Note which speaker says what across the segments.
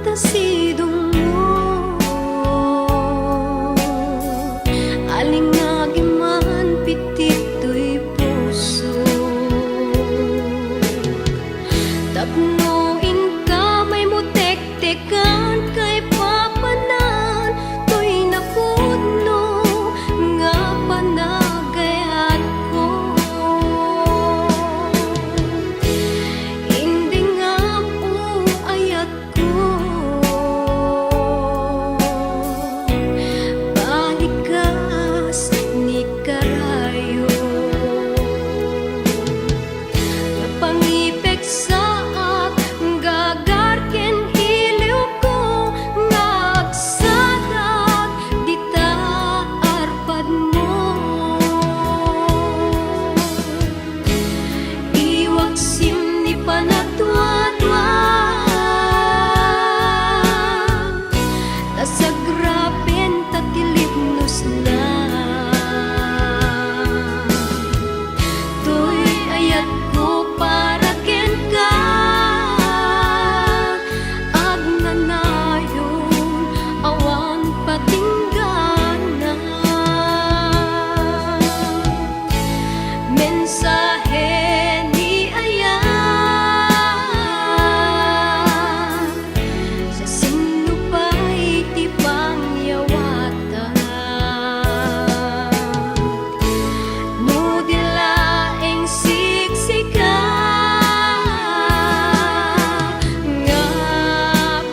Speaker 1: nasidong mo, alingagi man pitito'y puso. Tapnuin ka may mutek-tekan kay papanan, to'y napuno nga panagayat ko. Hindi nga po ayat ko, balikas ni karayo. Napangipek sa gagarken iliw ko, nagsadat dita arpad mo. Iwaksim ni panatwa-twa, tasagrapen tatilipnos na. To'y ayat ko para ken ka, agnanayon awan patinggana. Mensahe ni ayan, sa sinupay ti pangyawatan. No dilaeng siksika, nga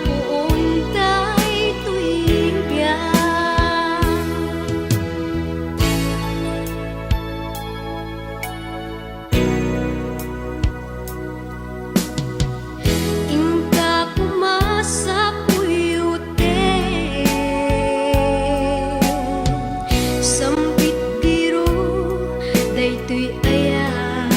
Speaker 1: puuntay tuigyan. Ingka pumasa puyuten, sambit biro daytoy ayan.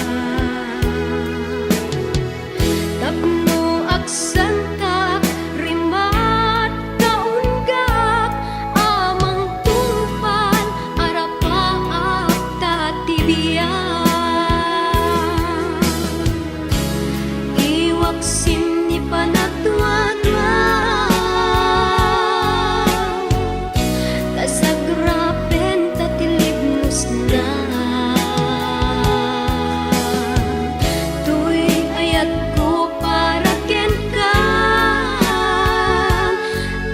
Speaker 1: Tapno aksantak rimat kaunggak, amang tungpal arapaak tatibiyan. Iwaksim ni panatwa-twa, tasagrapen tatilipnos na. To'y ayat ko para ken ka,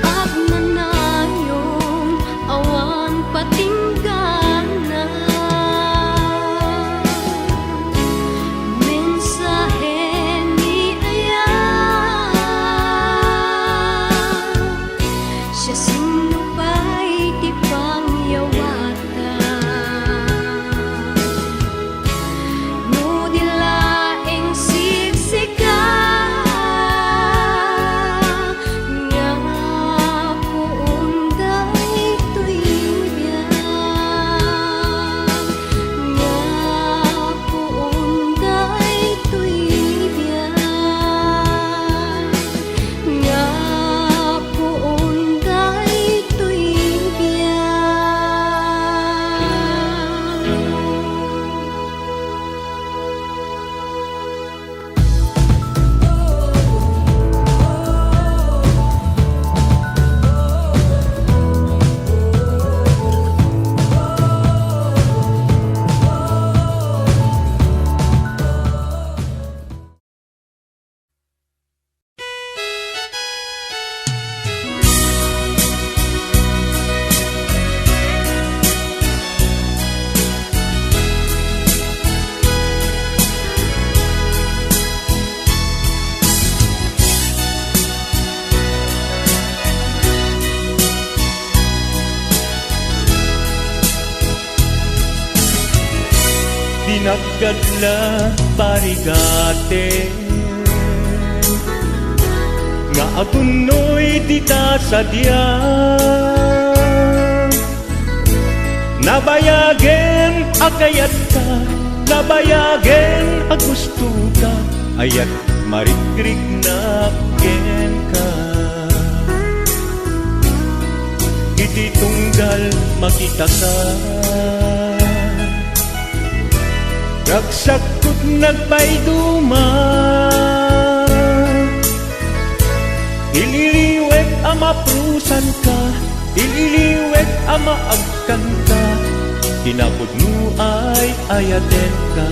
Speaker 1: agnanayon awan patinggana. Mensahe ni ayan, siya sinupay ti pangyawatan. No dilaeng siksika, nga puunday tuigyan. Nga puunday tuigyan. Nga puunday
Speaker 2: Dinaggadla parigate, nga agunoy dita sadya. Nabayagen akayat ka, nabayagen agusto ka, ayat marigrig na ken ka. Iti tunggal makita ka, ragsakot nagpayduma, ililiw ililiwet ama agkanta, kinapudno ay ayaten ka.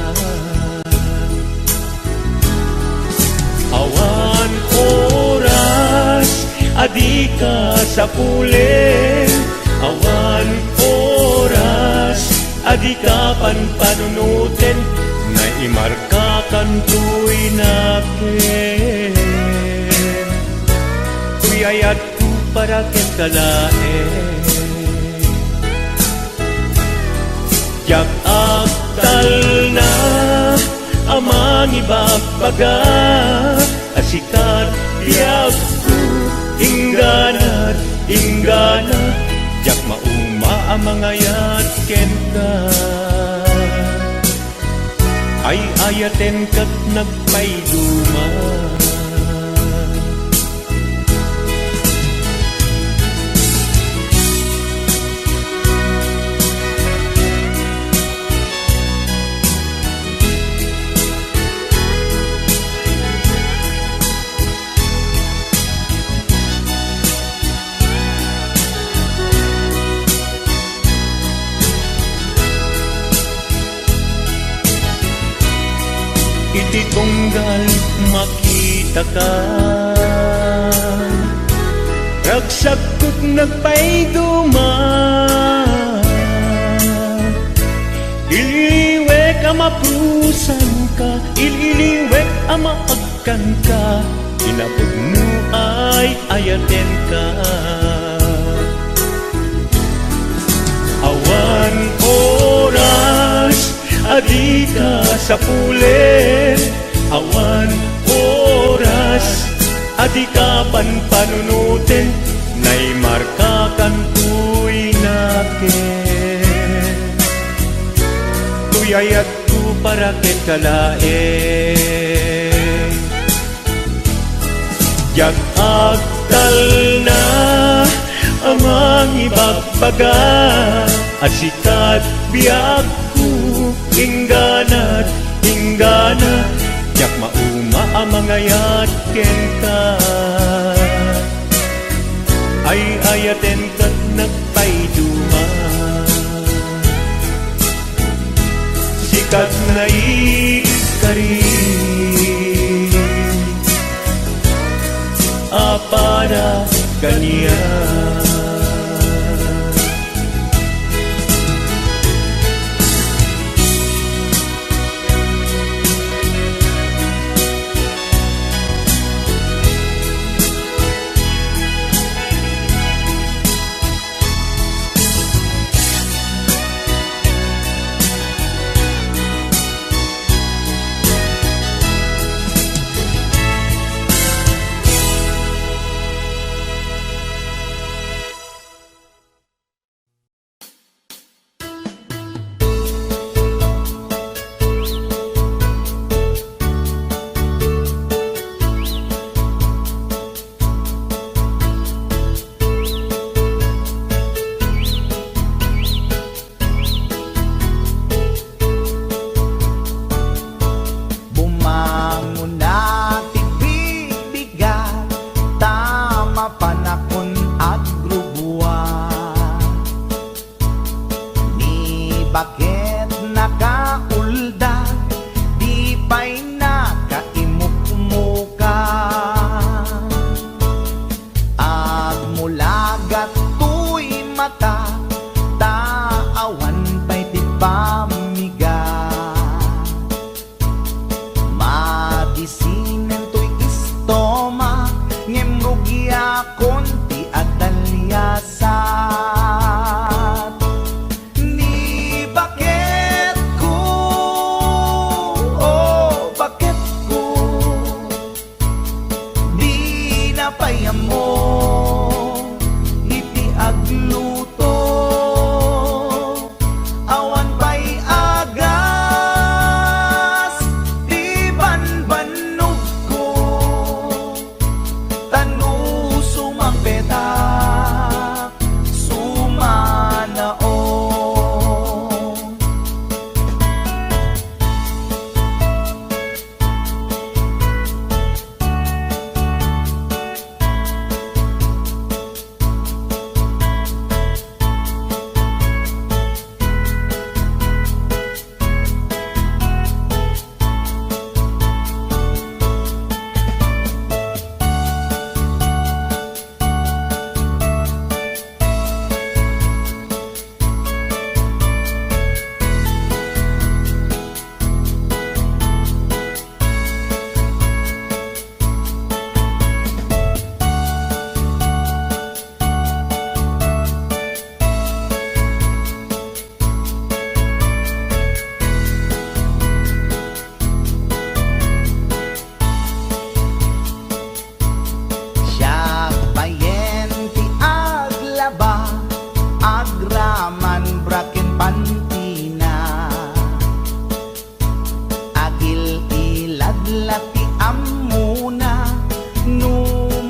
Speaker 2: Awan oras, adi ka sa pulen. Awan oras, adi ka panpanunutin, na imarka kantoy nakin. Tuyayat ko para ken kalaen. Yak aktal na amang ibagbaga, asikat diyak ko ingganat inggana, yak mauma amangayat ken ka. Ay ayaten kat nagpayduma. Iti tunggal makita ka, ragsakot nagpayduma. Ililiwek amaprusan ka, ililiwek amaagkan ka, inapudno ay ayaten ka. Awan oras, adi ka sa pulen. Awan oras, adi ka panpanunutin, na'y marka kantoy nakin. Tuyayat ko para ken kalaen. Yak agtal na amang ibagbaga, asikat biyak ko ingganat inggana, yak mauma amangayat ken ka. Ay ayaten kat nagpayduma. Sikat na ikari apada kaniya.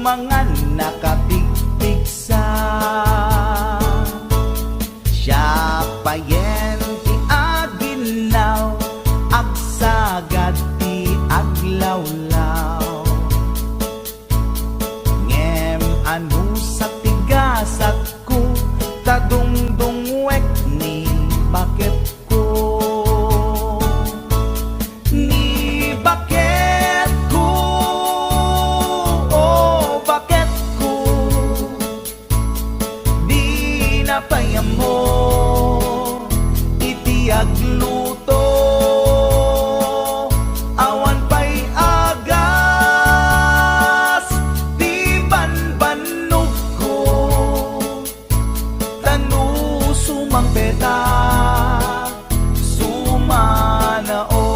Speaker 3: mga nakapigpigsa. Siya payen ti aginaw, agsagad ti aglawlaw. Ngem anu sa tigasat ko, tadungdungwek ni bakit ko. Ni bakit ko, oh bakit ko, di napayam mo iti agluto. Awan pa'y agas di banbanog ko, tanu sumang beta sumanao.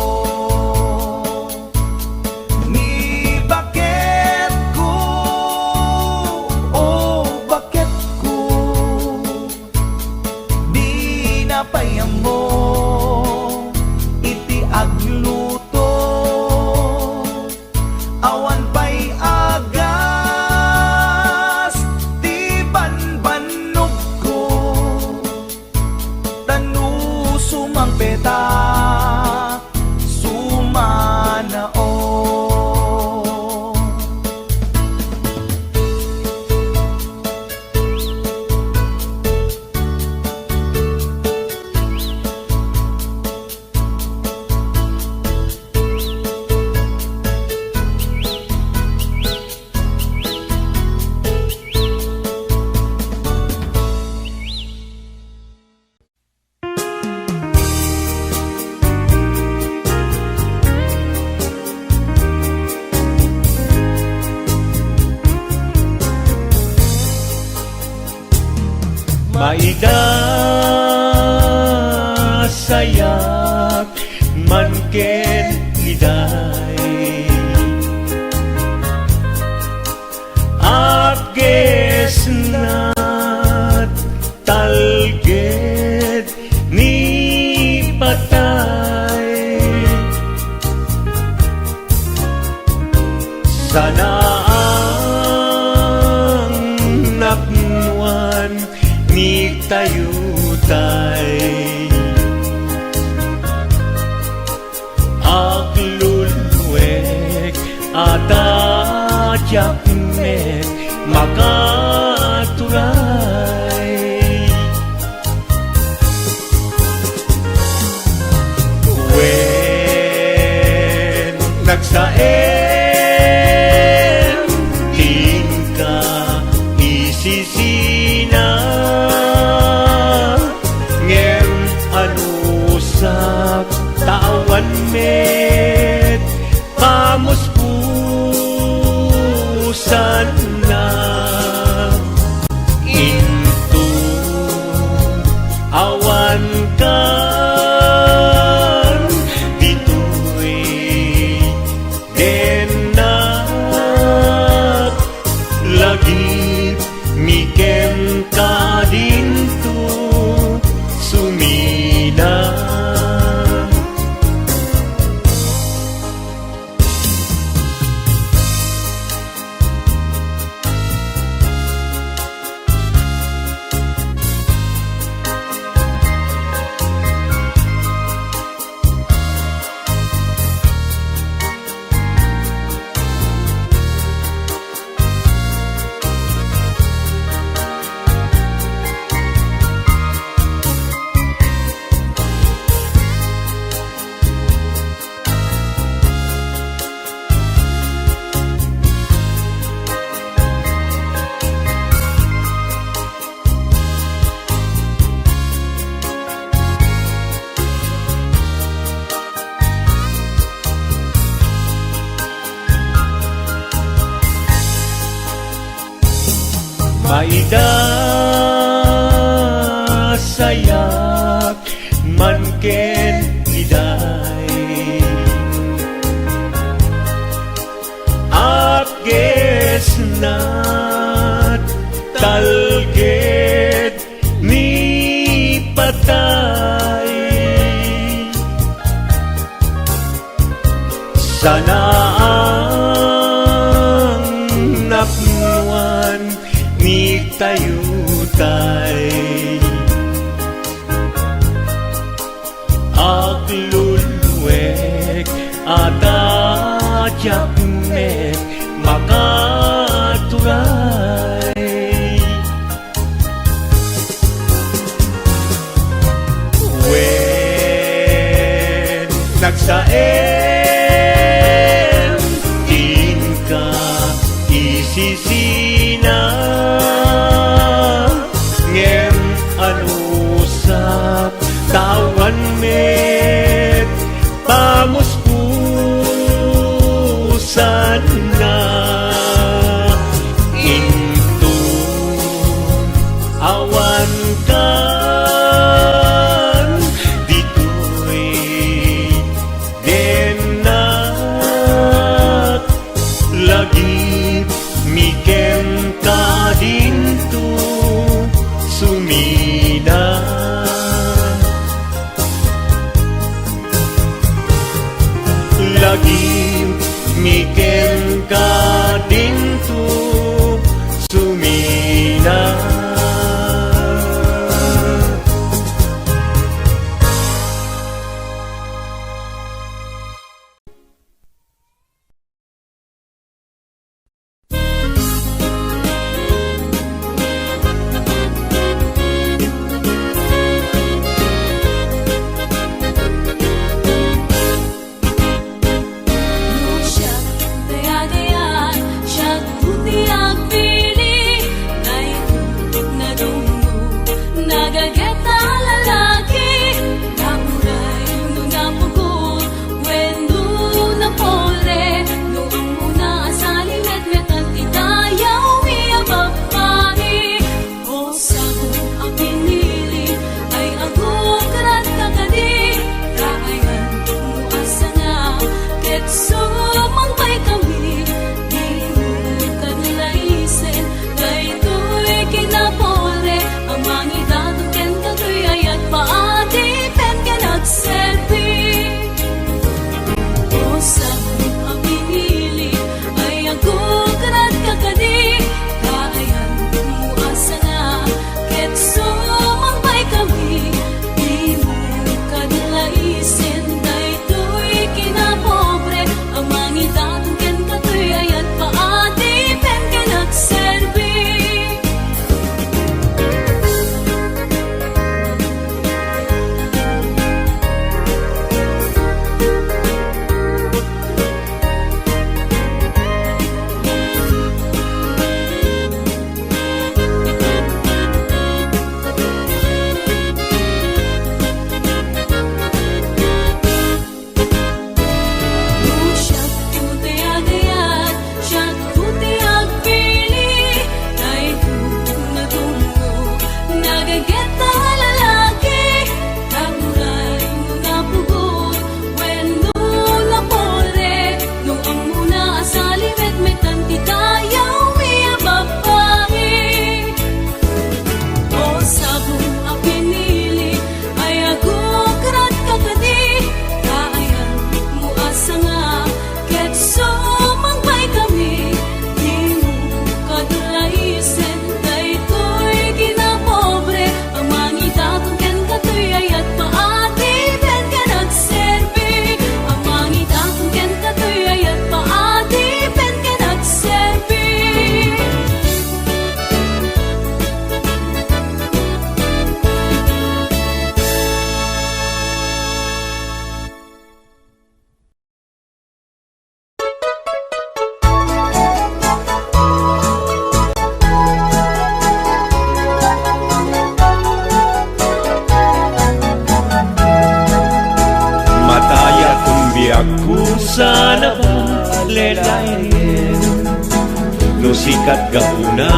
Speaker 3: Ni bakit ko, oh bakit ko, di napayam mo iti agluto. Awan pa'y agas di banbanog ko, tanu sumang beta sumanao.
Speaker 2: Maida sayak man ken iday, agges nat talged ni patay. Sana ang napnuan ni tayutay, aglulwek at adyak met makaturay. When nagsaem tingka isisina, ngem anusak tawan met pamuspusan na into awan kan ditoy denak lagi mikem kadinto sumina. Maida sayak man ken iday, agges nat talged ni patay. Sana ang napnuan tayutay aglulwek at adyaknek makaturay when nagsaem din ka isisina ngem anusap tawan met pamuspusan na into awan kan dito'y denak lagi mikem ka dinto sumina lagi mikem ka dinto sumina sana lelayen no sikat gauna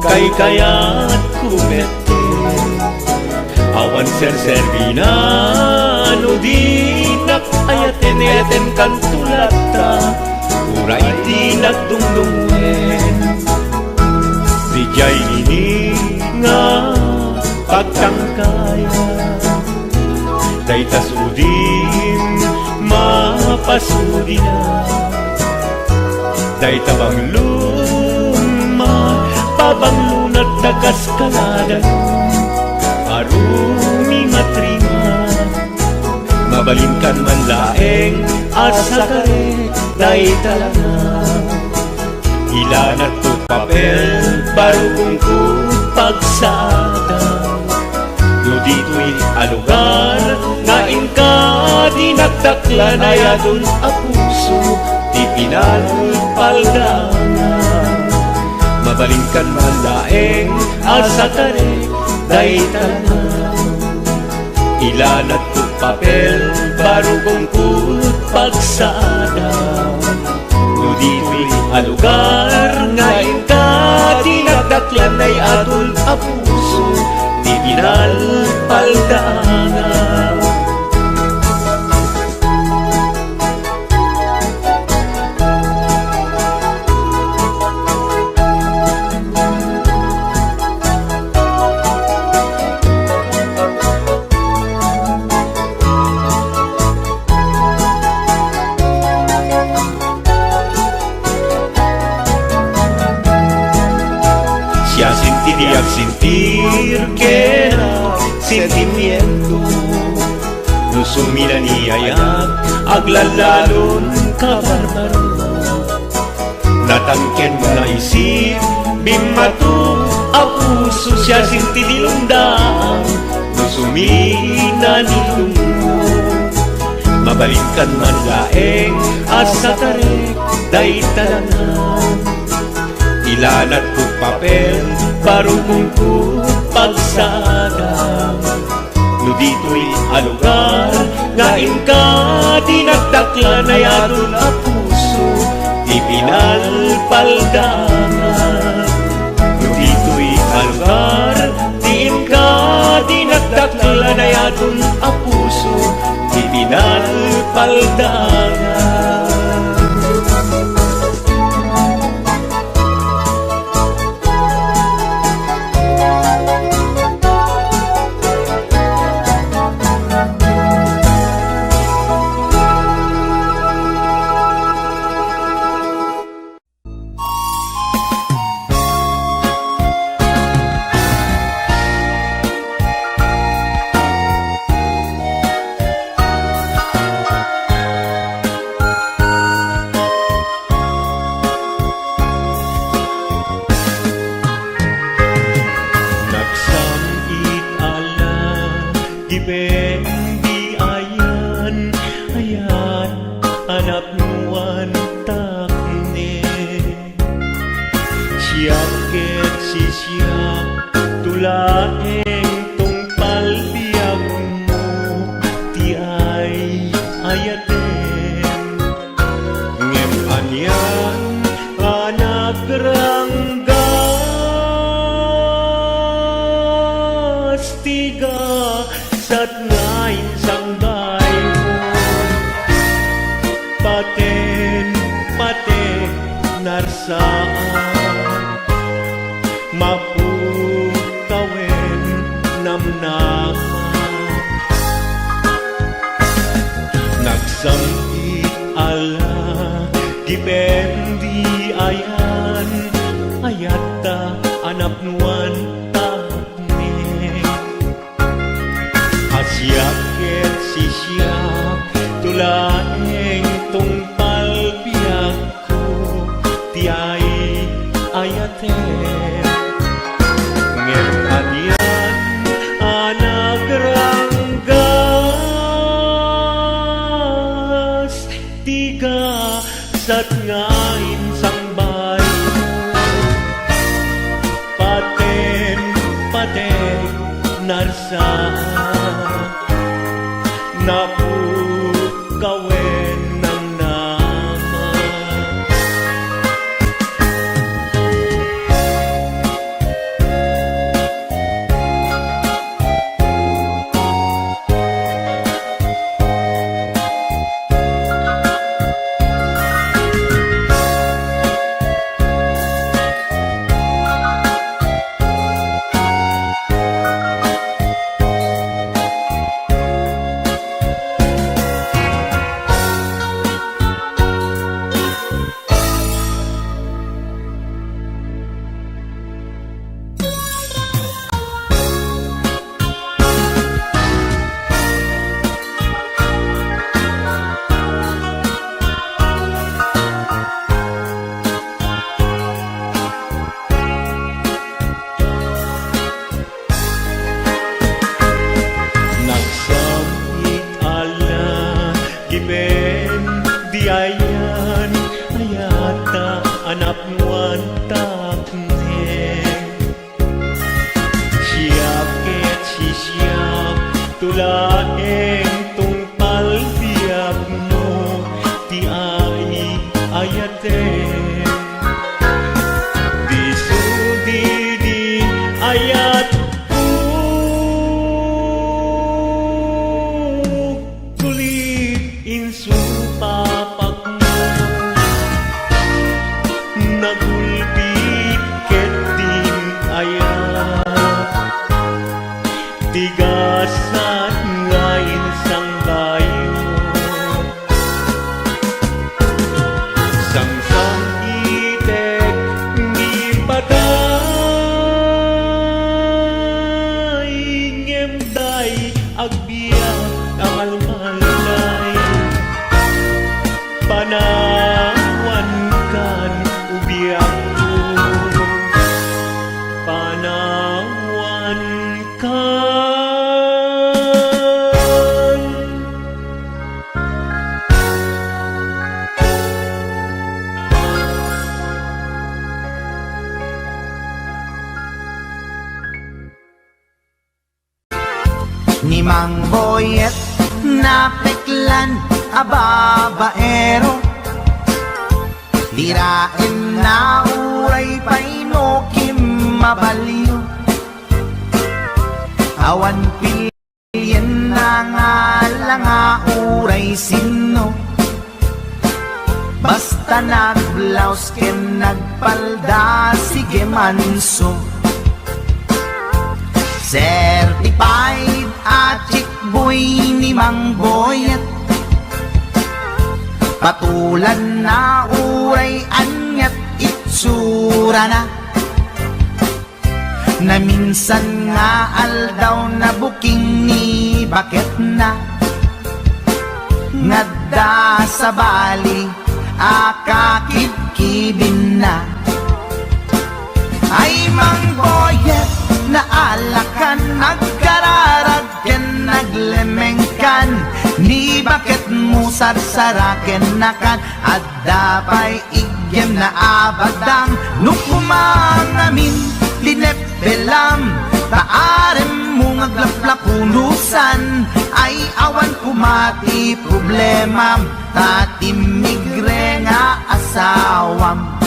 Speaker 2: kay kayat kumete awan ser-servina no dinak ayaten kantulata uray di nagdungdungen di jay ini nga pagtangkaya daytas udin mapasudi na day tabang luma pabang lunat kaskaladan arumi matringa mabalinkan man laeng asa kare day talaga ilanat to papel barugong ko pagsada no dito'y alugar nga inka dinagdaklan ay adun a puso di pinalpaldangan mabalingkan man daeng asa kare day talaga ilanat ko papel barugong ko pagsada no dito'y alugar nga inka dinagdaklan ay adun a puso di pinalpaldangan siya sentir sentir que era sentimiento no sumira ni ayak aglalalon kabarbaro natangken mo na isip bimatu a puso siya sentir dilundaan no sumina ni lungo mabalingkan man laeng asa tarek day talangan ilanat ko papel barugong ko pagsada no dito'y alugar nga inka dinagdaklan ay adun a puso di pinalpaldangan no dito'y alugar di inka dinagdaklan ay adun a puso di pinalpaldangan Dipendi ayan, ayan, anak nuan takne siyaket si siyak tulaeng tong palbiag mo ti ay ayaten ngem anyan anak ranggas tiga sat ngayon sang bayon paten narsaan mapukawen namnaman nagsamit ala dipendi ayan ayata anapnuan siyaket si siyak tulaeng tong palbiag ko tiay ayaten ngem anyan anak ranggas tiga sat ngain sang bayo paten narsaan napukawen ng naman
Speaker 3: Ni Mang Boyet na peklan a babaero, tirain na uray paino kim mabaliw. Awan pilyen na nga lang a uray sino, basta nagblaus ken nagpalda sige manso. Certified at chick boy ni Mang Boyet, patulan na uray anyat itsura na, na minsan nga aldaw na buking ni bakit na, ngadda sa bali akakibkibin na. Ay Mang Boyet na alakan, nagkararag ken naglemengkan, ni bakit mo sarsaraken nakan, at dapay igyem na abadang, nung kumangamin linepelam, taarem mo ngaglaplapunusan, ay awan kumati problema, tatimigre nga asawam.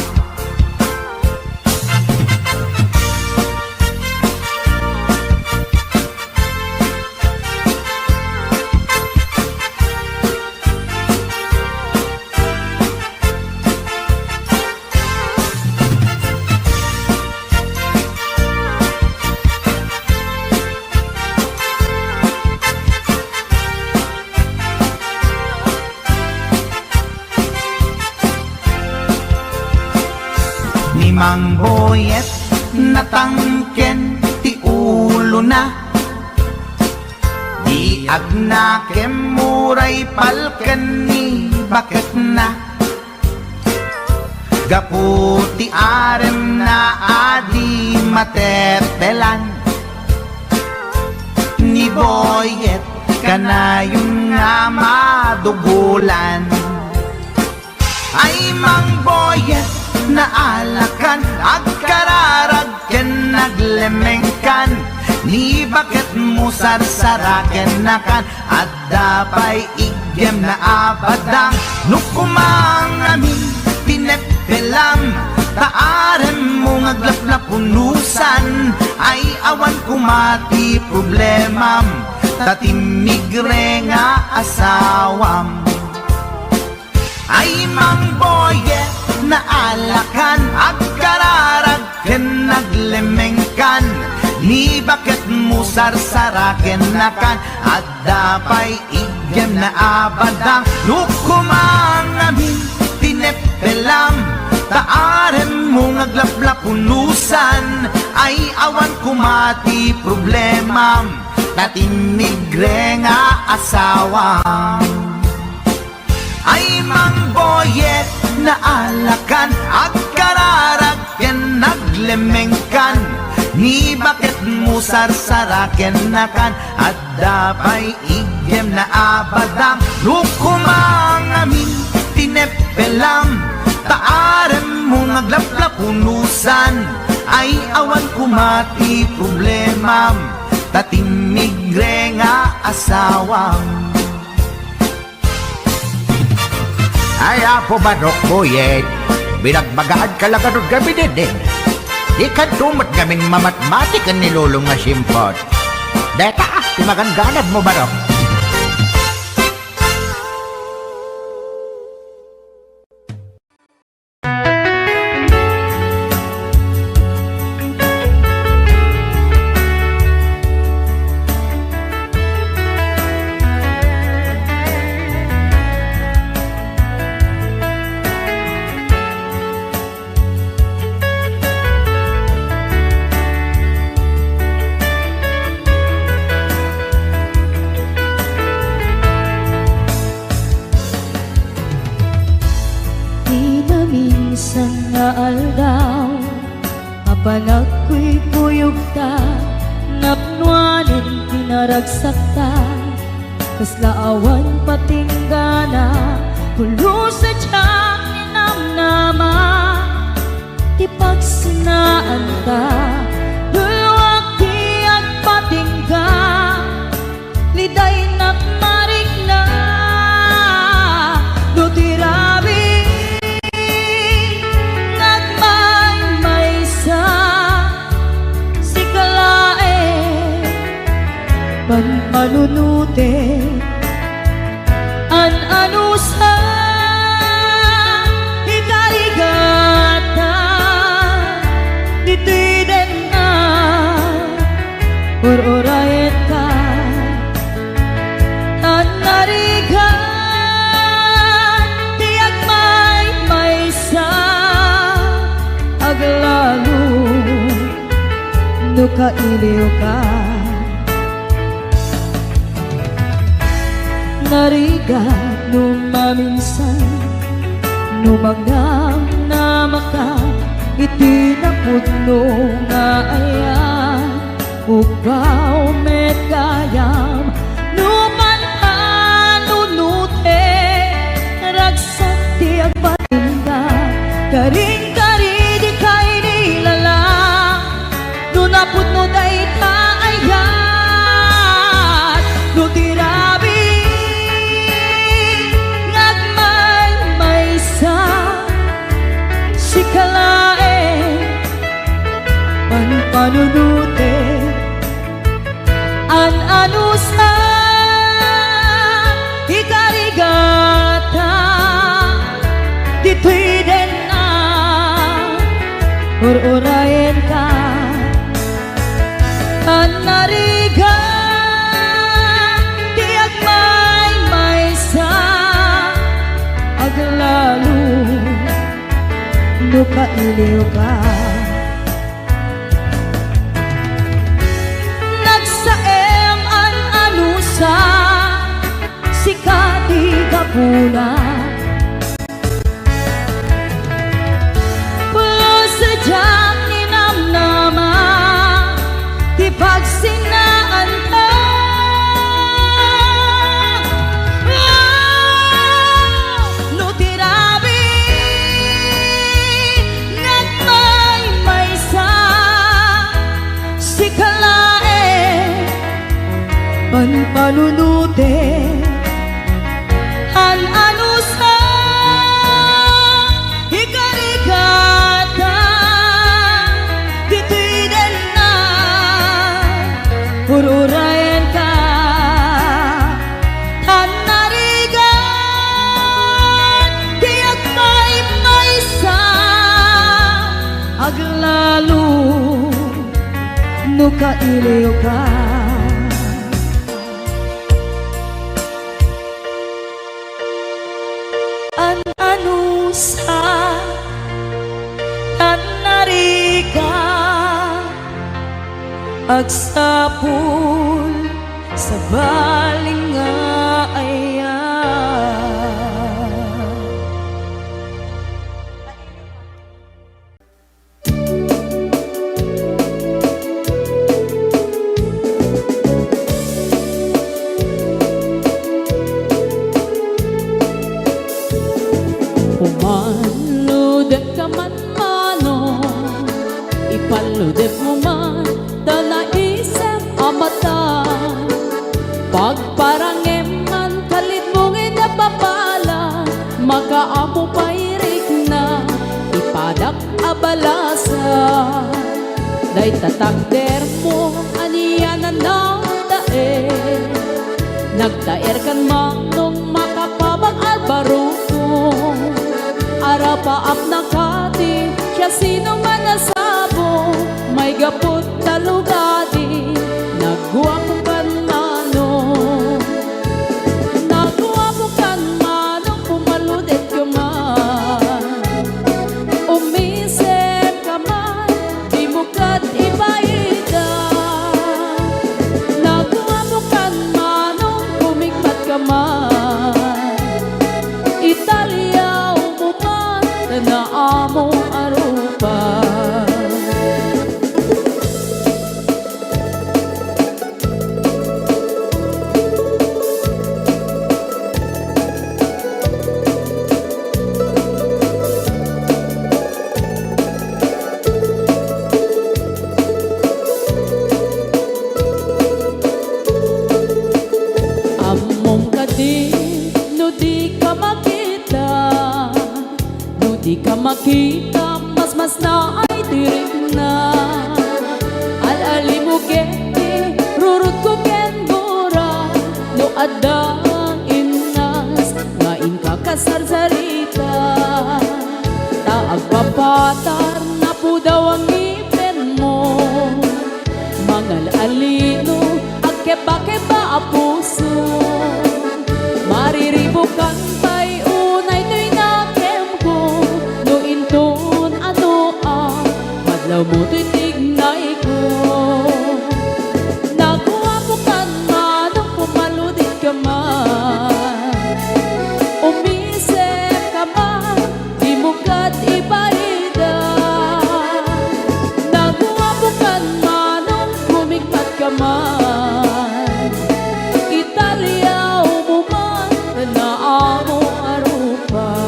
Speaker 3: Ni Mang Boyet natangken ti ulo na, di agnakem muray palken ni bakit na, gaputi arem na adi matetelan. Ni Boyet kanayong nga madugulan. Ay Mang Boyet na alakan, agkararag ken naglemengkan, ni bakit mo sarsaraken nakan, at dapay igyem na abadang, nukumangamin pinepelam, taarem mo ngaglaplapunusan, ay awan kumati problemam, tatimigre nga asawam. Ay Mang Boyet na alakan, agkararag ken naglemengkan, ni bakit mo sarsaraken nakan, at dapay igyem na abadang, nukumangamin pinepelam, taarem mo ngaglaplapunusan, ay awan kumati problemam, tatimigre nga asawam. Ay Mang Boyet na alakan, agkararag ken naglemengkan, ni bakit mo sarsaraken nakan, at dapay igyem na abadang, nukumangamin tinepelam, taarem mo ngaglaplapunusan, ay awan kumati problemam, tatimigre nga asawam.
Speaker 4: Ay, apo Manok Boyet, binagbagaan ka lang anong gabi din. Di ka tumat gaming mamatmatik ang nilulong nga simpot. Deka, timagangganad mo Manok.
Speaker 1: aldaw Apanag ko'y kuyog ta Napnuanin pinaragsak ta Kaslaawan patinggana Pulo sa tiyak ninamnama Tipagsinaan ta Dulwag tiyag patingga panunute an anu sa ikarigata ditiden na or-orayet ka an narigan tiyak may sa aglalu nuka iliw ka narigat numaminsan numagam na maka itinapudno nga ayan ugaw met kayam numan anunute ragsak tiyak patinda karing-kari di kay nilala nunapudno day taayat nutirabi panunute an anu sa ikarigata ditwiden na or-orayen ka an narigan tiyak may sa aglalu nuka iliw ka sikati kapuna pulo sadyang ninamnama di pagsinaan ka no tirabi nagmay sa sikalae panunute an anu sa ikarigata ditwiden na ururayan ka an narigan tiyak may sa aglalu nuka iliw ka sa tanarika agsapul sa baling nga ayan Umaludet ka man mano ipaludet mo man da naisip amata pagparangem man kalit mong inapapala makaamo pairik na ipadak abalasa day tatakder mo aniyanan na daer nagdaer kan manong makapabang albaro arapaap na kati siya sino man nasabo may gapot talugadi nagguwa mo kan mano nagguwa mo kan mano pumaludet ka man umisip ka man di mo kat ibaida nagguwa mo kan mano kumikmat ka man Italia na among arupa among kadi no di ka makita di ka makita, mas na ay tirik na Al-ali mo keti, rurut ko ken gura daw ang ngipin mo, mga alino at keba-keba a puso. Mariribukan pa'y unay to'y nakem ko, no inton ano madlaw mo to'y tignay ko. Naguwapukan man o pumaludit ka man, umisip ka man, di mo kat ibaida. Naguwapukan man o kumigmat ka man, Italia mo man na amo arupan.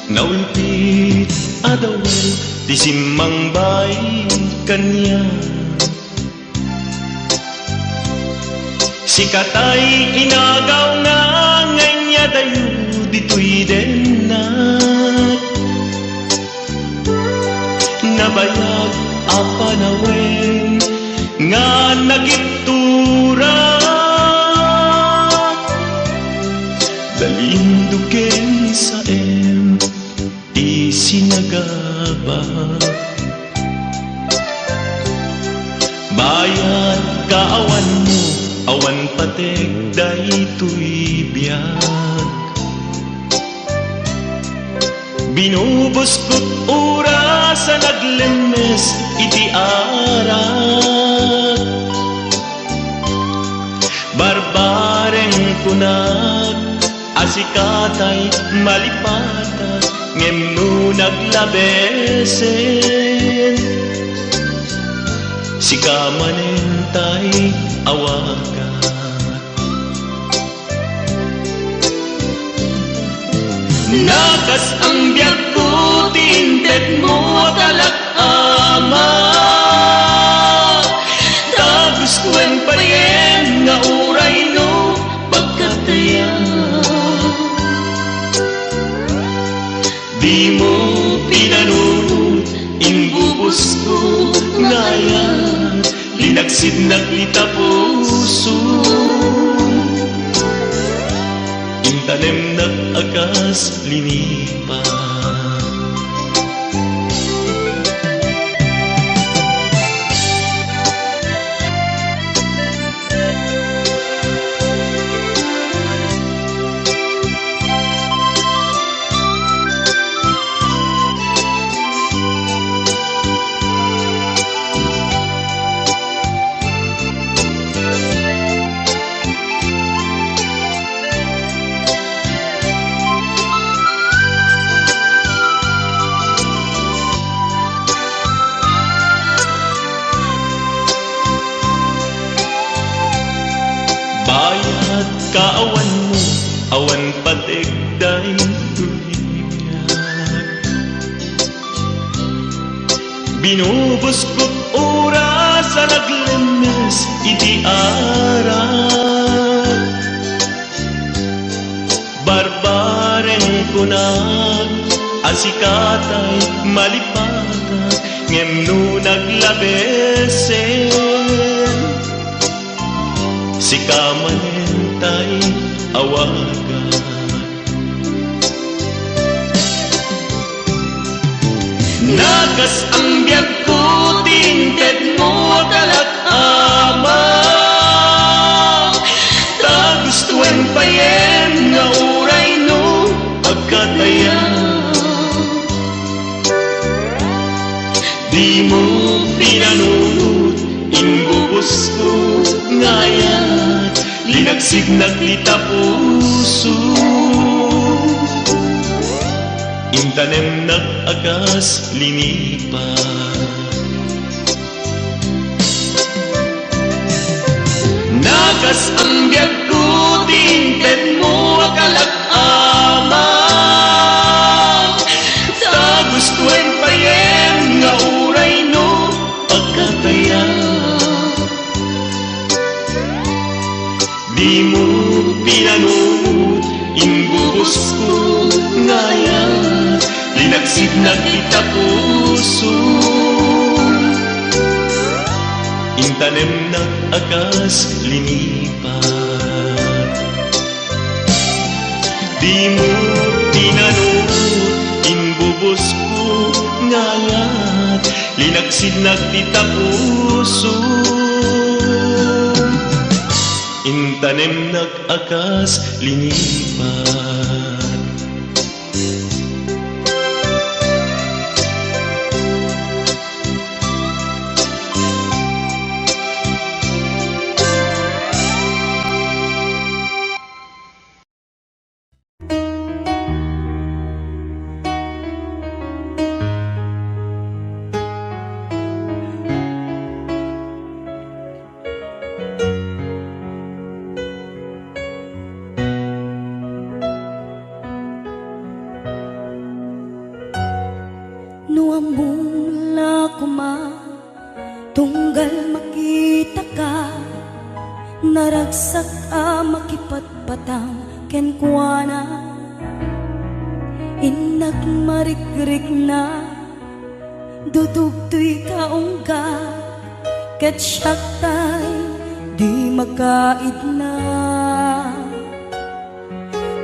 Speaker 2: Naulpit adawel di simmang bay kanya, sikatay inagaw na nganya dayo dito'y denat. Nabayag apanawen nga nagiptura, dalinduken sa isinagaba. Bayan kaawan mo, awan patek daytoy biyag. Binubos ko't oras sa naglemes iti arak. Barbareng kunag asikatay malipata, ngem no naglabesen. Sikamanentay awagat. Nakas ang biyag ko, tinted mo talak ama. Tapos kuen pa rin nga uray no pagkataya. Di mo pinanunod, imbubos ko ngayon, linagsid naglita puso. Intanem nag-agas linipa. Bayad kaawan mo, awan patigday tuligan. Binubos ko't oras sa naglemes iti arak. Barbareng kunag asikatay malipata, ngem no naglabesen. Sikamanentay awagan. Nagas ang biyag ko, tinted mo talak ama. Tagustuan pa yen nga uray no pagkataya. Di mo pinanunod, imbubos ko ngayon, linagsig naglita puso. Intanem nag-agas linipa. Nagas ang biyag ko, tinted mo mo akalag-ama. Tagos tuen payen nga uray no pagkataya. Di mo pinanood, imbubos ko ngayon, linagsid na kita puso. Intanem na akas linipat. Di mo pinanood, imbubos ko ngayon, linagsid na kita puso. Intanem nag-akas linipat.
Speaker 5: Nuamula kuma tunggal makita ka, naragsak a makipatpatang kenkwana, inak marikrik na dudugtoy kaungga, ket syaktay di makaid na.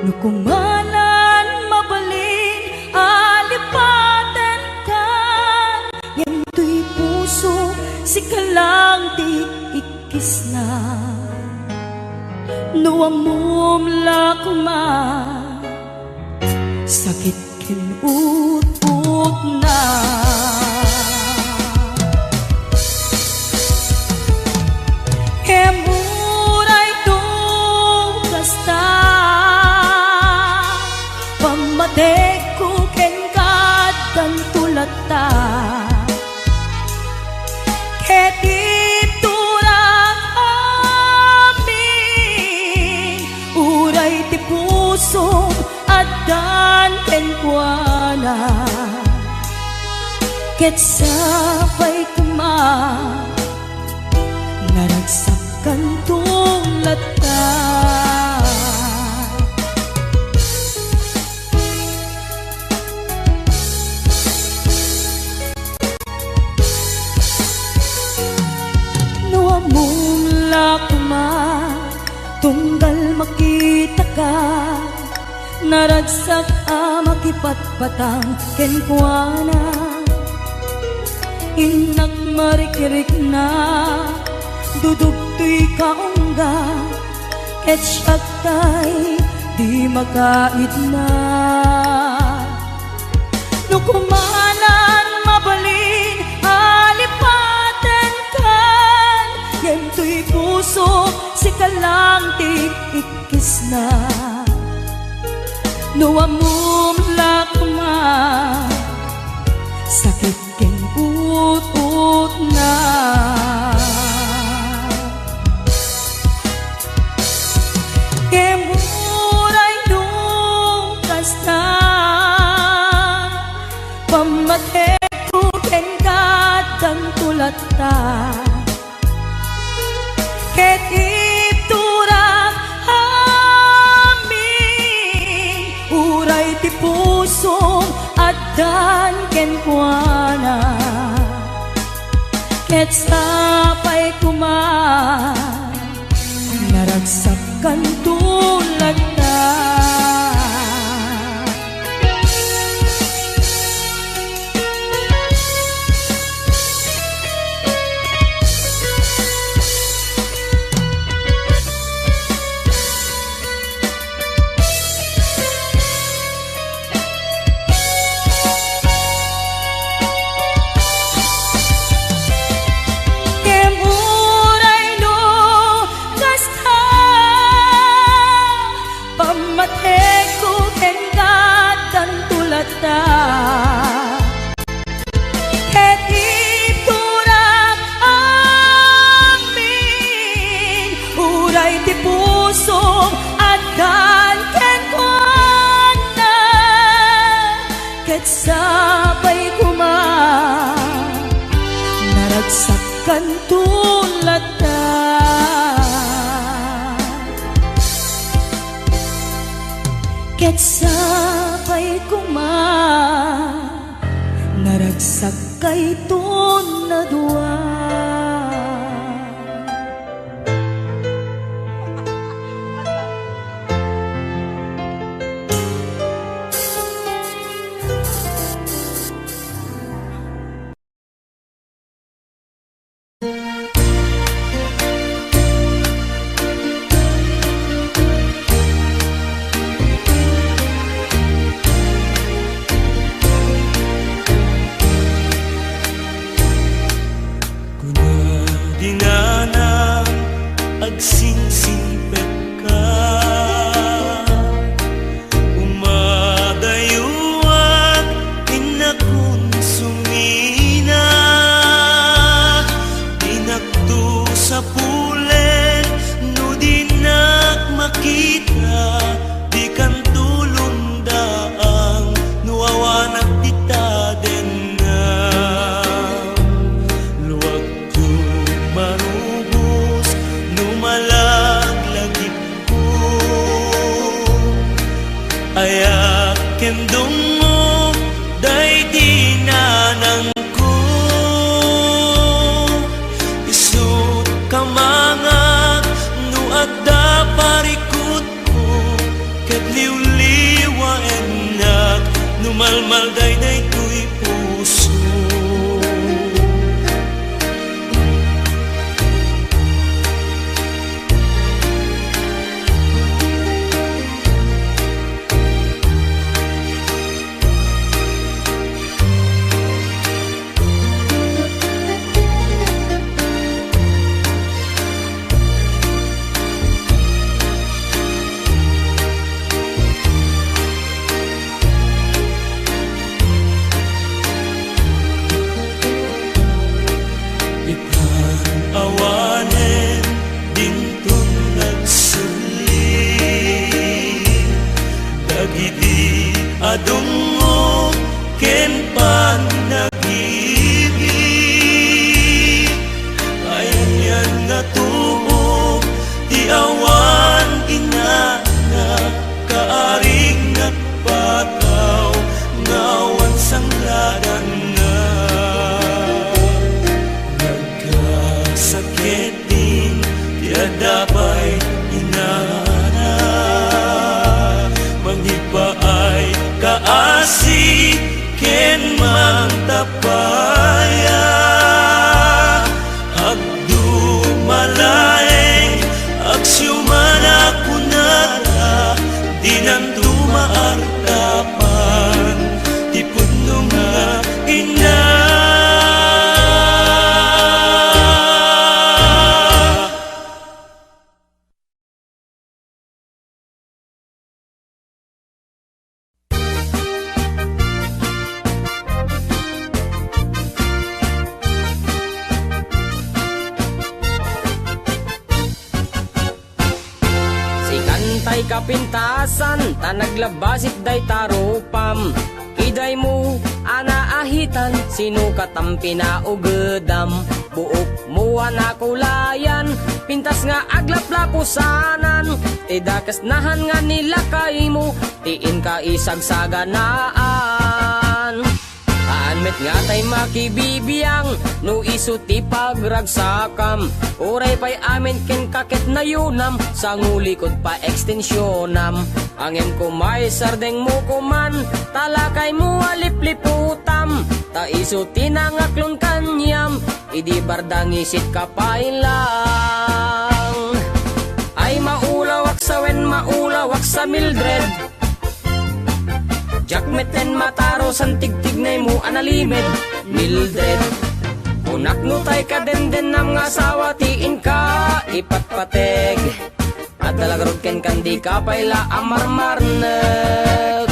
Speaker 5: Nukumanan mabalin alipaten kan, yan tuy puso si kalang di ikis na. Nuamum lakuma sakit kinut-ut na. Emuray tung kasta pamatek ko kengkat dan tulata, ketip turang amin uray ti puso adan kenkwana, ket sabay kuma naragsakan tulata. Nuamula kuma tunggal makita ka, naragsak a makipatpatang kenkwana, inak marikirik na dudugtoy kaungga, ket syaktay di makaid na. Nukumanan mabalin alipaten kan, yan tuy puso si kalang ti ikis na. Nuamum lakma sakit ken ut-ut na. Kemuray nung kasta pamatek ko kengkat dan tulata, ket ipturang amin uray ti puso adan kenkwana, ket sapay kuma naragsakan tulata. Kemuray no kasta ket sabay kuma naragsakan tulad ta. Ket sabay kuma naragsak kay na dua.
Speaker 2: Dinana agsingsingpet ka umadayuan inakun sumina dinakto sa pulen no dinak makita di kan tulong daang nuawanak dita den na luwag marubos numalagлагip ko ayak kendong mo day dinanang ko isut kamangag no adda parikot ko ket liwliwa enak numalmal day day tuy puso. Awanen dintun nagsuli dagiti adong mo ken pan nag-ibig ayan yan natubo ti awan inana kaaring nagpataw ngawan sangladan na sakitin tiada pa'y inana manghipaay kaasi ken mang tapaya agdumalaeng agsyumana kunara dinantu maartapan tipod nga ina.
Speaker 6: Tay kapintasan ta naglabasit day tarupam iday mo anaahitan sino katampi na ugedam buok mo anakulayan pintas nga aglaplapusanan tidakas nahan nga nila kay mo tiin ka isagsaganaan Anmet nga tay makibibiyang no isu ti pagragsakam uray pay amin ken kaket na yunam sa ngulikod pa ekstensyonam angem ko may sardeng mo kuman talakay mo alipliputam ta isu tinangaklon kanyam idi bardang isit kapailang ay maulawak sa wen maulawak sa Mildred jakmeten mataro san tigtignay mo analimed Mildred unak no tay ka den nam nga asawa tiin ka ipatpateg at talagarod ken kandi ka payla amarmarnek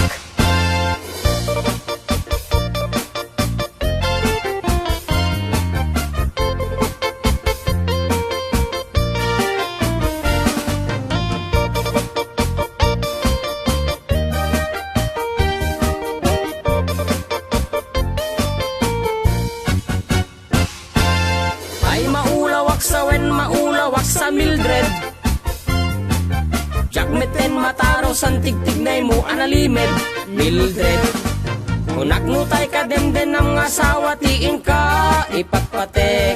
Speaker 6: san tigtignay mo analimed Mildred. Kunak no tay ka demden ng asawa tiin ka ipatpateg.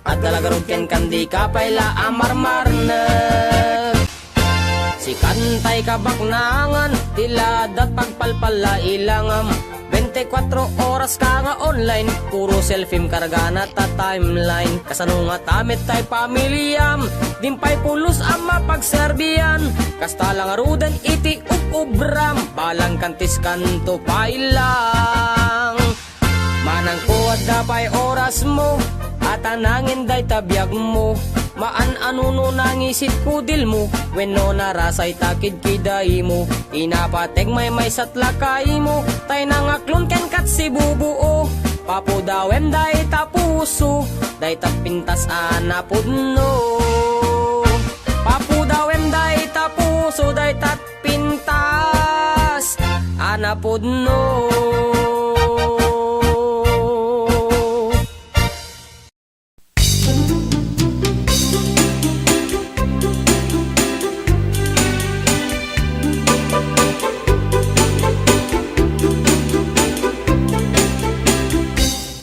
Speaker 6: At dalagarod ken kandi ka payla amarmarne. Si kantay ka baknangan tiladat pagpalpala ilangam. 24 oras ka nga online, puro selfie kargana ta timeline. Kasano nga tamit tay pamilyam, dimpay pulos ang mapagserbiyan. Kasta lang arudan iti ubram, balang kantis kanto pailang. Manang kuwad dapay oras mo, at anangin day tabiyag mo. Maan anuno nangisit kudil mo, wenno narasay takid kiday mo. Inapateg may satlakay mo, tay nangaklon ken kat si bubuo. Papudawem day tapuso, day tapintas anapudno. Papudawem day tapuso, day tatpintas anapudno.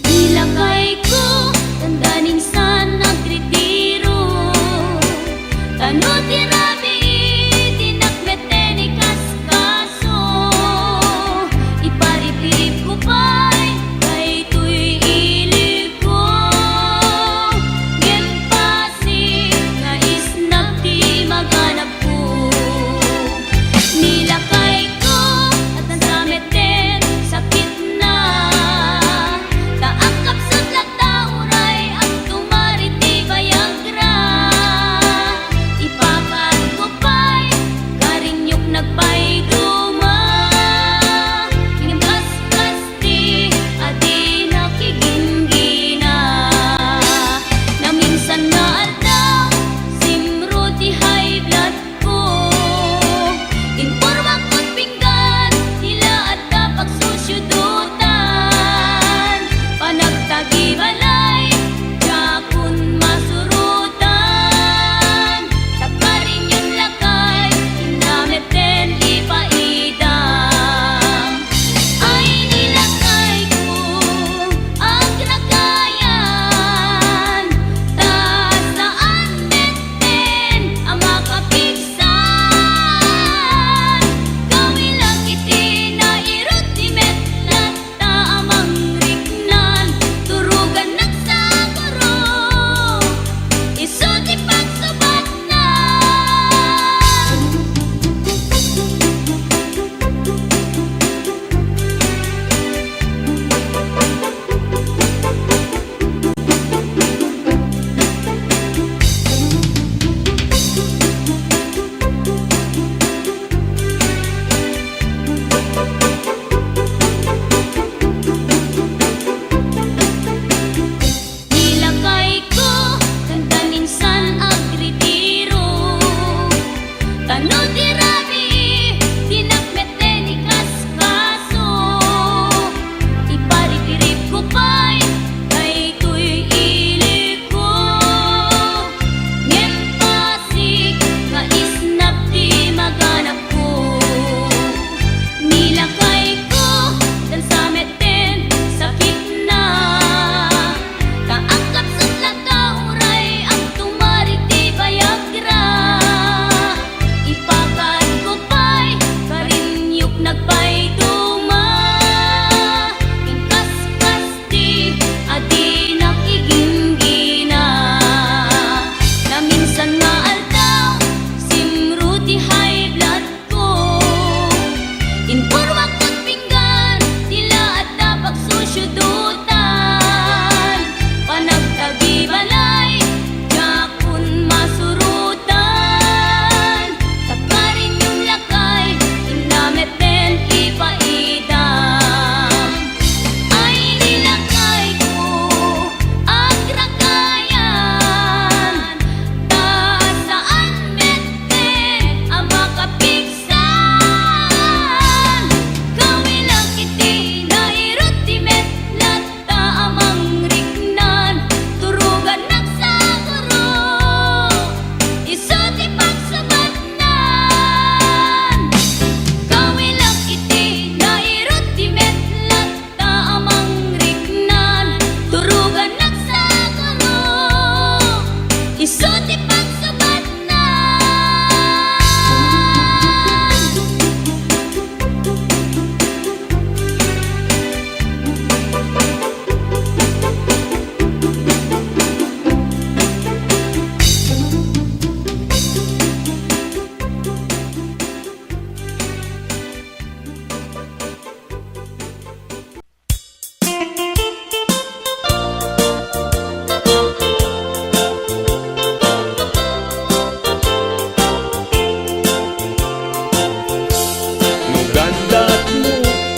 Speaker 5: Ilakay ko, tandaning sa nagretiro. Tano tirabi, dinakbete ni kaskaso. Iparipiri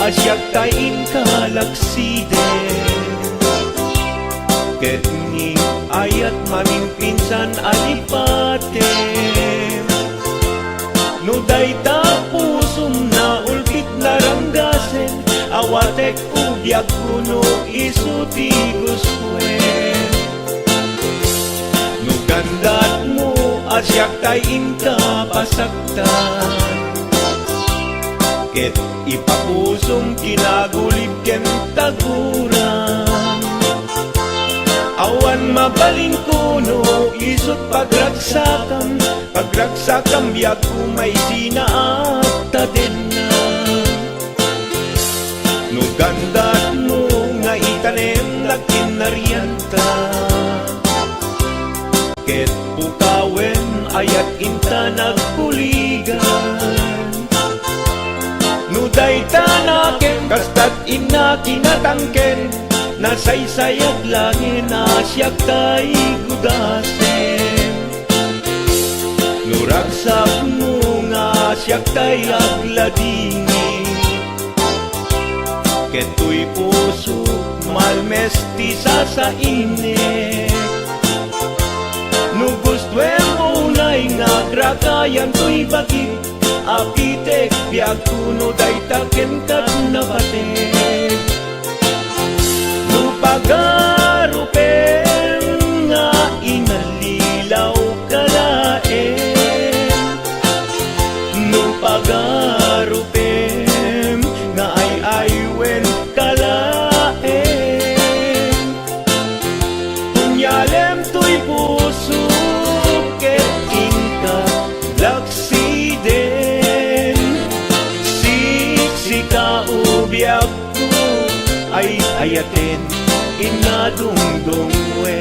Speaker 2: asyak tayin kalaksiden ket ni ayat maminpinsan alipatem no dayta pusum na ulpit naranggasen awatek ubyak kuno isuti guswen no gandat mo asyak tayin kapasaktan ket ipapusong kinagulib ken taguran awan mabalin kuno isut pagragsakam biag kumay sinaakta din na no gandat mo nga itanem na kinarianta ket pukawen ayat inta nagpuligan no dayta naken kastat ina kinatangken nasaysayat langin asyak tay gudasen nuragsak mo nga asyak tay agladini keto'y puso malmesti sa init no gustwen mo unay nga grakayan to'y bakit apitek biag kuno daytaken kat nabatek pagarupen nga inalilaw kalaen no pagarupen nga aywen kalaen kunyalem to'y puso ket inka laksiden siksika ubyak ko ay ayaten inadungdung we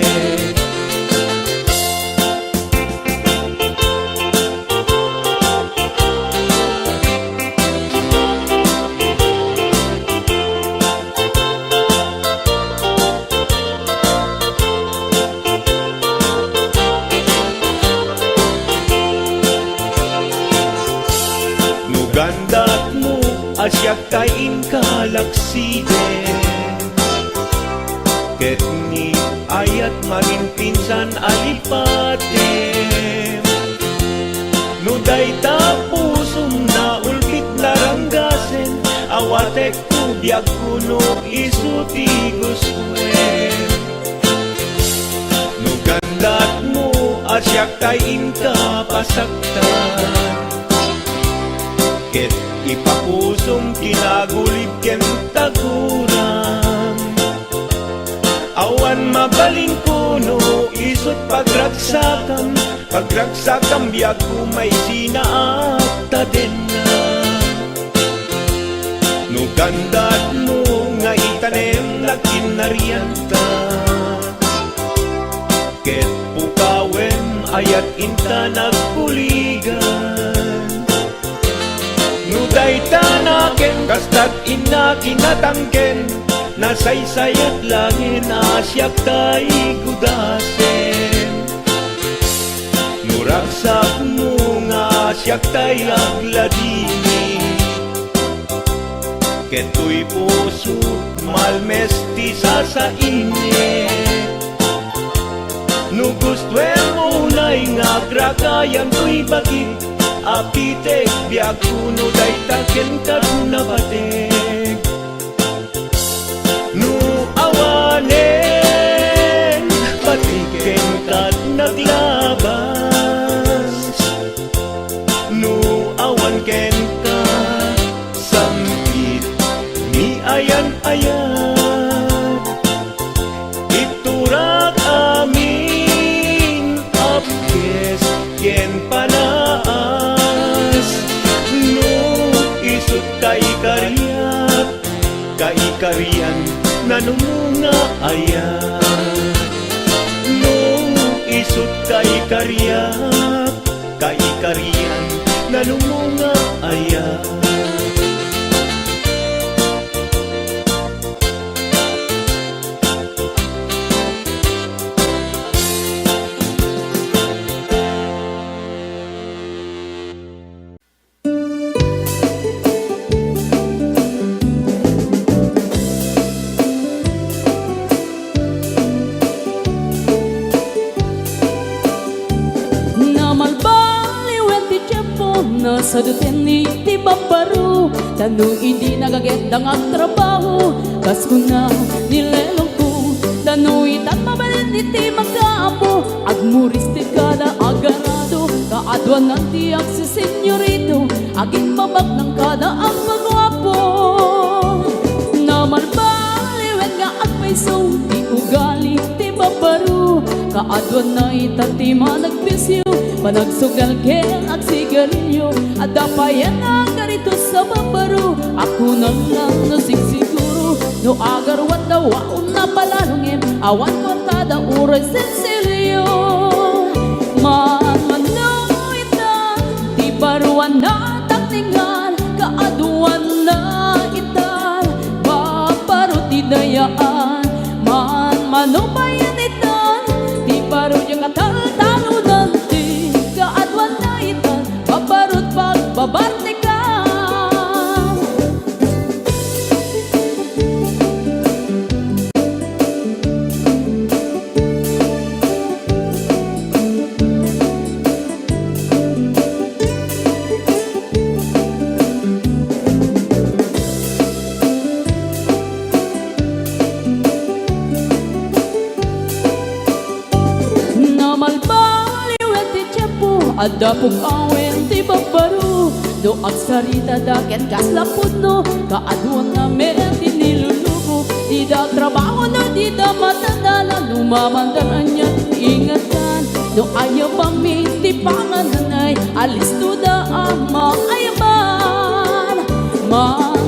Speaker 2: no gandat mo asyak tayin kalaksiden ket ni ayat maginpinsan alipatem no dayta pusum na ulpit laranggasen awatek ubyak kuno isuti guswen no gandat mo asyak tayin kapasaktan ket ipapusum kinagulib ken taguran awan mabalin kuno isut pagragsakam biag kumay sinaakta din na no gandat mo nga itanem na kinarianta ket pukawen ayat inta nagpuligan no dayta naken kastat ina kinatangken nasaysayat langin asyak tay gudasen nuragsak mo nga asyak tay agladini keto'y puso malmesti sa init no gustwen mo unay nga grakayan to'y bakit apitek biag kuno daytaken kat nabatek no awanen patiken kat naglabas no awan ken ka sampit ni ayan iturak amin apkes ken panaas no isut kay kaikarian nanumunga ayan no isut kaikarian nanumunga ayan
Speaker 1: paradutin ni ti babaro Tanong hindi nagaget ang trabaho Kas ko na nilelong ko Tanong itan mabalin iti magkaapo Agmuris ti kada agarado Kaadwan nanti ang si senyorito Aging babak ng kada ang magwapo Naman baliwen nga agpaiso Di ugali ti babaro Kaadwan na itati managpisyo Panagsugal ken at sigarilyo At dapayan nga ganito sa babaro Ako na lang nasigsiguro No agarwat na waon na palalungin Awan kontada uray sensilyo Manmanuitan Di baruan na takningan Kaaduan na itan Babaro ti dayaan Manmanubayan itan Di baro yung katal-talo nanti Kaadwan na itan Babarot pagbabarte ka Adapog awen ti babaro Do agsarita daket kaslapod no Kaaduan nga meron ti nilulubo Di da trabaho no di da matandala Lumamandaran niya ingatan No ayaw pami ti pangananay Alis to da ang maayaman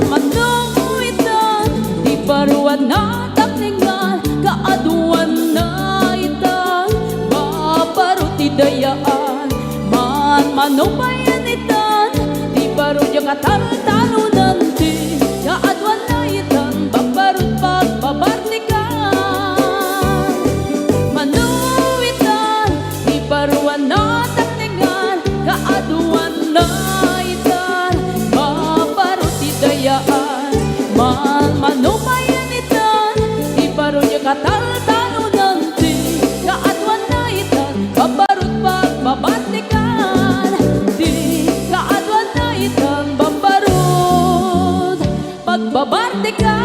Speaker 1: Manuitan Di baruan na takningan Kaaduan na itan Babaro ti dayaan Manubayan itan Di baro yung katal-talo nanti Kaadwan na itan Babarot pagbabarnikan Manuitan Di baruan na takningan Kaadwan na itan Babarot idayaan Manubayan itan Di baro yung katal-talo nanti Kaadwan na itan Babarot pagbabarnikan Pagbabartikan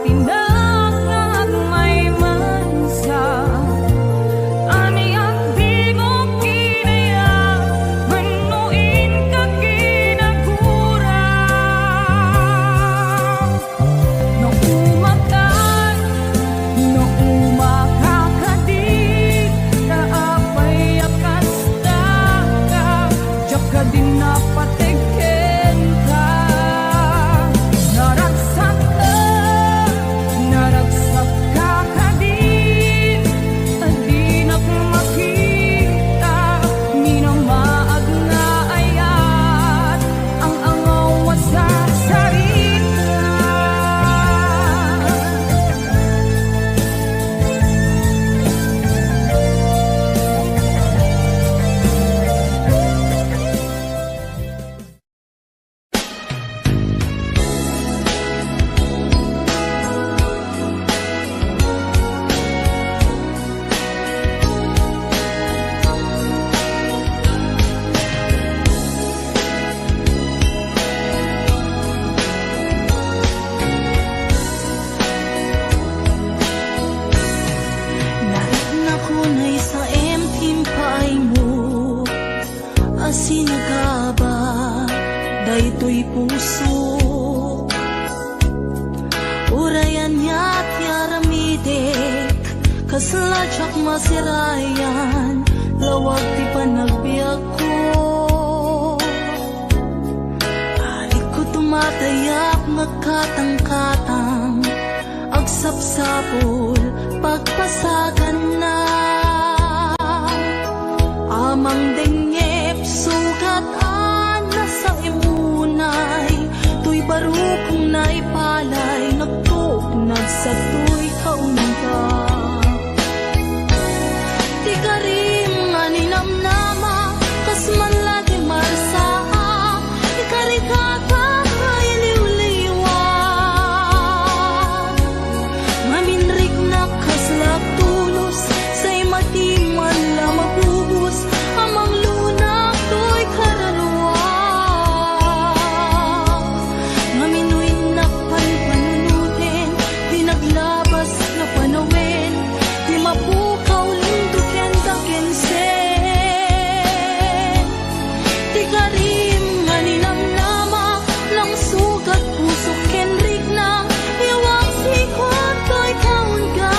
Speaker 1: tinangag may mansa. Ani ang di mo kinaya, manuin ka kinagurang. No umakan, no umakakadig, naapay akas ka, diyak ka din napatigin ka. Naragsak ka kadin, adi na makita, minamaag na ayat, ang angaw sa sarita.
Speaker 7: Nakunay sa emtim paay mo, asin ka ba, daytoy puso. Urayan niya't yaramidek, kasladyak masirayan, lawag ti panagbiag ko. Alik ko tumatayak, nagkatang-katang, agsapsapol, pagpasagan na. Amang dengep, sugat na sa imunay, tuy barukong naipalay, nagtugnag sa tuy kaunga. Di ka rin nga ninamnama, kas man lagi marsaa, di ka rin kakay liwliwan. Maminrik na kaslap tulos, say matiman la mabubos, amang lunak to'y kararuak. Maminoy na panpanunutin, di naglabas na panawin, di mapukaw linduken dakensen. Di ka rin nga ninamnama, lang sugat puso kenrik na, iwang sikot ko'y kaunggak.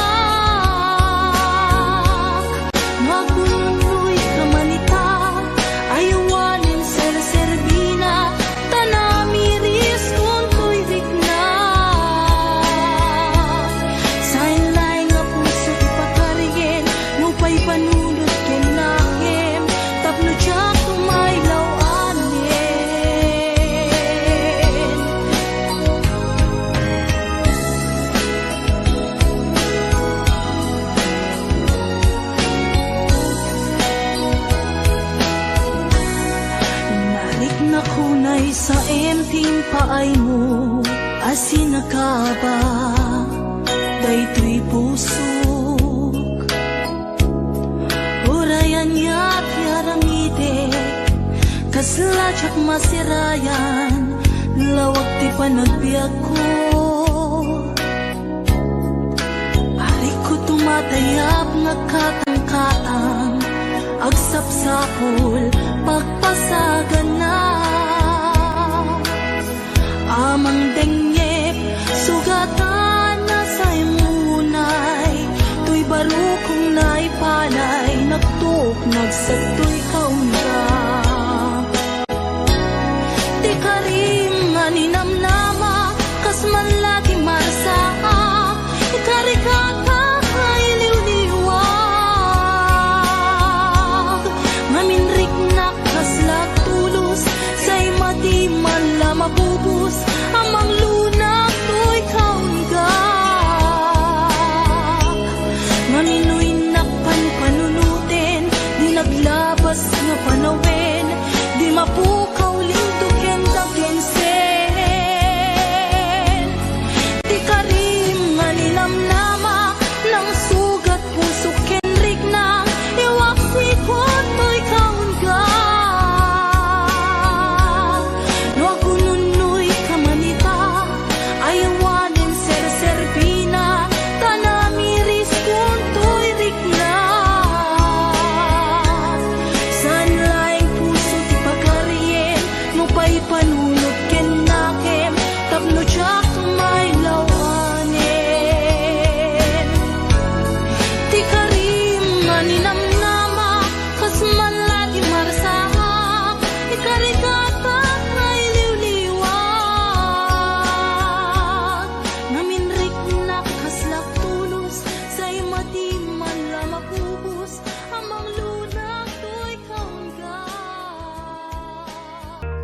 Speaker 7: Maguloy ka manita, ayawanin ser-serbina, tanamiris kung to'y rikna. Sainlay nga puso ipakarigin, nupay panunod ken nahem, tapno tiyak tumaylaw anin. Nalik na kunay sa emting paay mo, asin na ka ba, daytoy pusok. Urayan niya't yaramidek, kasladyak masirayan, lawag ti panagbiag ko. Arik ko tumatayap, nagkatang-katang, agsapsapol, pagpasagan na. Amang dengep, sugatan na sa imunay, tuy barukong naipalay, nagtugnag sa tuy kaunga. Di ka rin nga ninamnama, kas man lagi marsaa, ikari ka kakay liwliwag. Maminrik na kaslak tulos, say matiman la mabubos, amang lunak to'y kaunggak. Maminoy na panpanunutin, di naglabas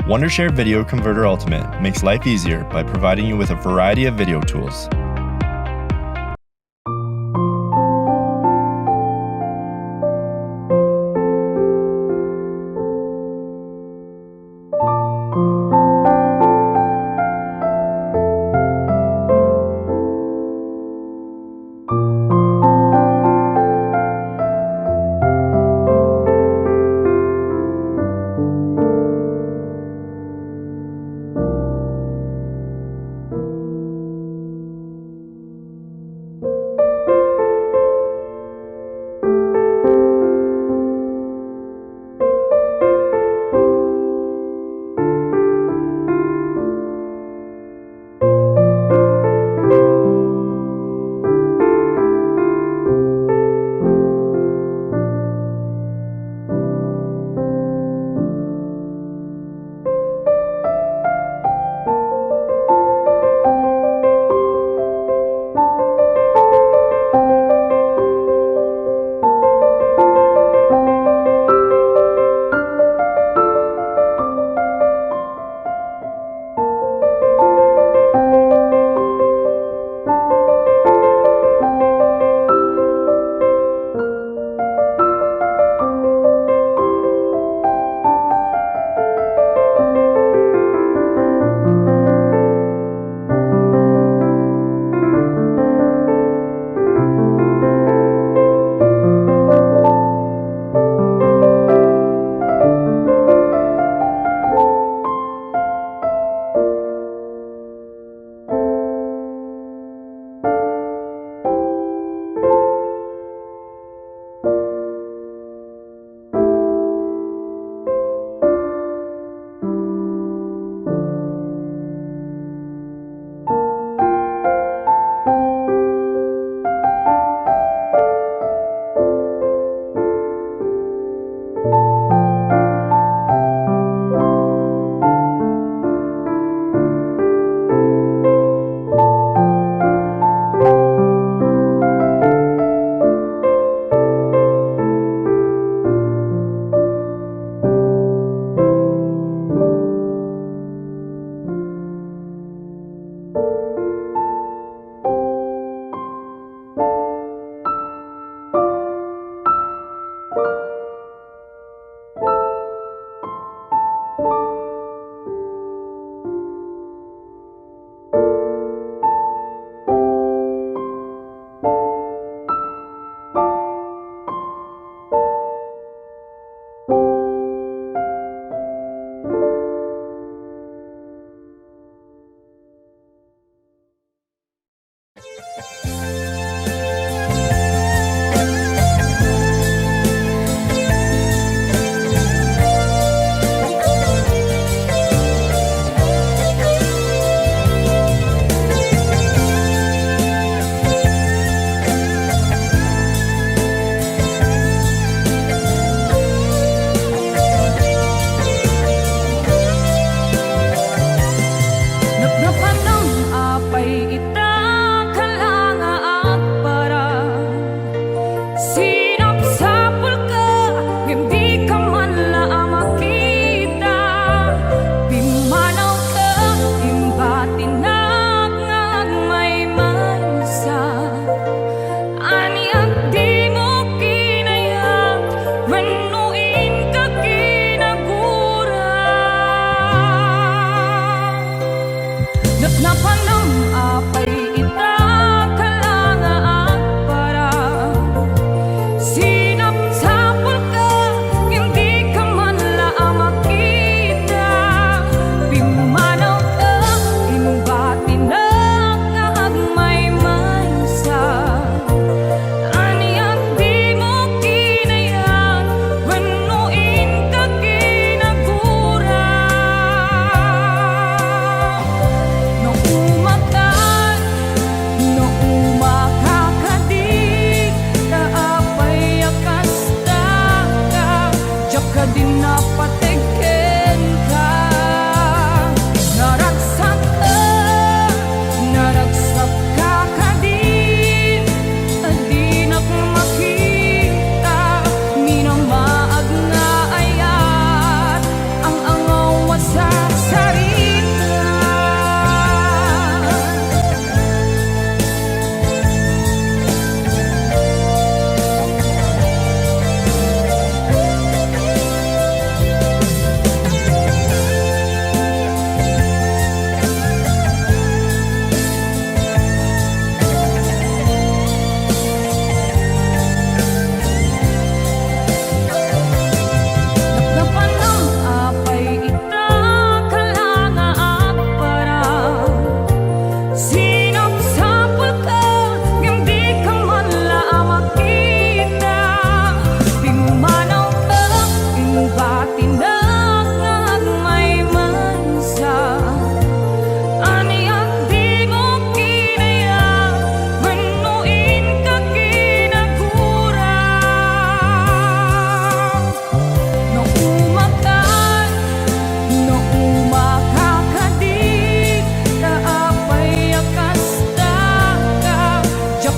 Speaker 8: Wondershare Video Converter Ultimate makes life easier by providing you with a variety of video tools.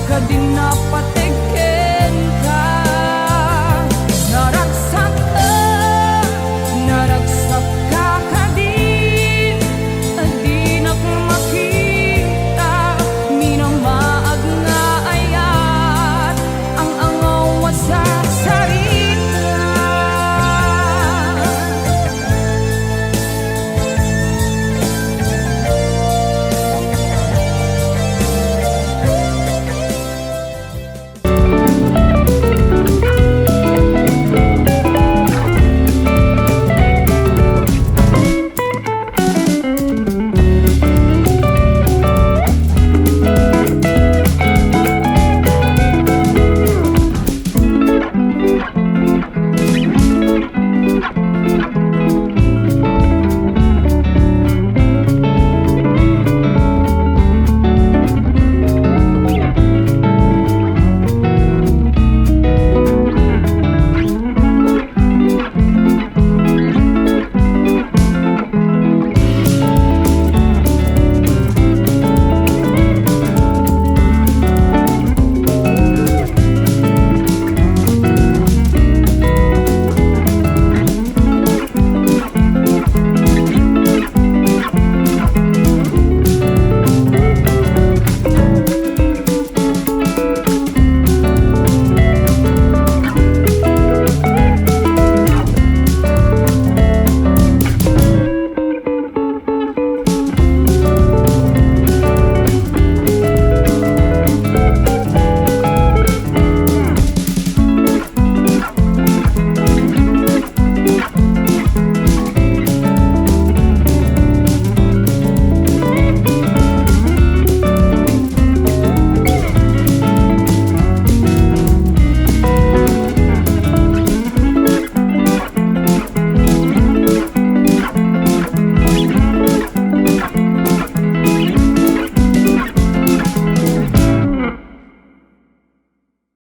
Speaker 1: ka din napate